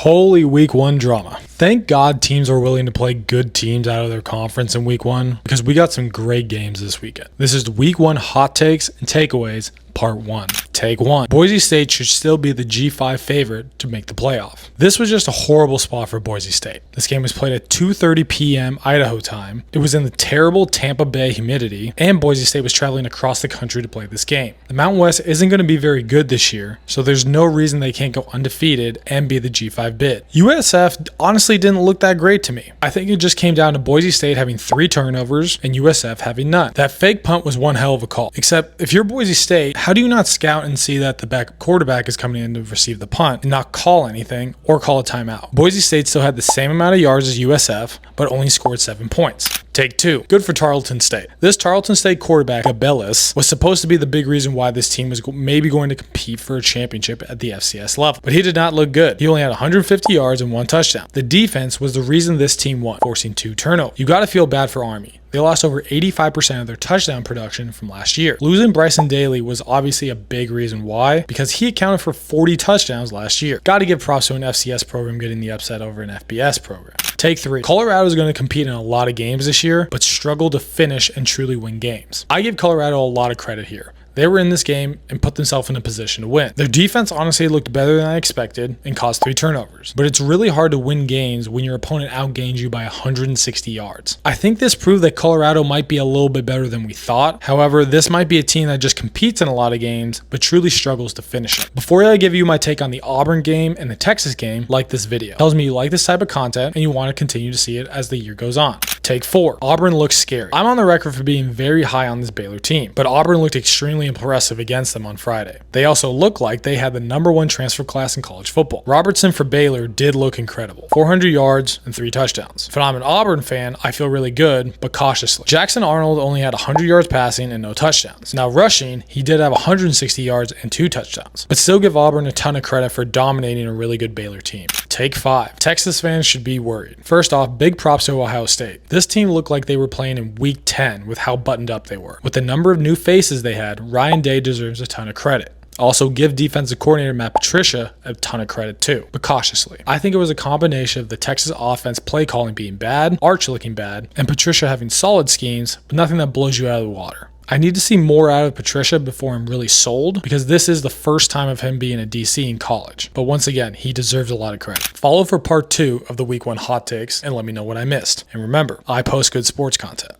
Holy week one drama. Thank God teams are willing to play good teams out of their conference in week one because we got some great games this weekend. This is week one hot takes and takeaways part one. Take one. Boise State should still be the G5 favorite to make the playoff. This was just a horrible spot for Boise State. This game was played at 2:30 p.m. Idaho time. It was in the terrible Tampa Bay humidity, and Boise State was traveling across the country to play this game. The Mountain West isn't going to be very good this year, so there's no reason they can't go undefeated and be the G5 bid. USF honestly didn't look that great to me. I think it just came down to Boise State having 3 turnovers and USF having none. That fake punt was one hell of a call. Except if you're Boise State, how do you not scout and see that the backup quarterback is coming in to receive the punt and not call anything or call a timeout? Boise State still had the same amount of yards as USF, but only scored 7 points. Take two. Good for Tarleton State. This Tarleton State quarterback, Abellis, was supposed to be the big reason why this team was maybe going to compete for a championship at the FCS level. But he did not look good. He only had 150 yards and 1 touchdown. The defense was the reason this team won, forcing 2 turnovers. You got to feel bad for Army. They lost over 85% of their touchdown production from last year. Losing Bryson Daly was obviously a big reason why, because he accounted for 40 touchdowns last year. Got to give props to an FCS program getting the upset over an FBS program. Take 3. Colorado is going to compete in a lot of games this year, but struggle to finish and truly win games. I give Colorado a lot of credit here. They were in this game and put themselves in a position to win. Their defense honestly looked better than I expected and caused 3 turnovers. But it's really hard to win games when your opponent outgains you by 160 yards. I think this proved that Colorado might be a little bit better than we thought. However, this might be a team that just competes in a lot of games, but truly struggles to finish them. Before I give you my take on the Auburn game and the Texas game, like this video. It tells me you like this type of content and you want to continue to see it as the year goes on. Take 4. Auburn looks scary. I'm on the record for being very high on this Baylor team, but Auburn looked extremely impressive against them on Friday. They also looked like they had the #1 transfer class in college football. Robertson for Baylor did look incredible. 400 yards and 3 touchdowns. If I'm an Auburn fan, I feel really good, but cautiously. Jackson Arnold only had 100 yards passing and no touchdowns. Now rushing, he did have 160 yards and 2 touchdowns, but still give Auburn a ton of credit for dominating a really good Baylor team. Take 5. Texas fans should be worried. First off, big props to Ohio State. This team looked like they were playing in week 10 with how buttoned up they were. With the number of new faces they had, Ryan Day deserves a ton of credit. Also, give defensive coordinator Matt Patricia a ton of credit too, but cautiously. I think it was a combination of the Texas offense play calling being bad, Arch looking bad, and Patricia having solid schemes, but nothing that blows you out of the water. I need to see more out of Patricia before I'm really sold, because this is the first time of him being a DC in college. But once again, he deserves a lot of credit. Follow for part 2 of the week 1 hot takes and let me know what I missed. And remember, I post good sports content.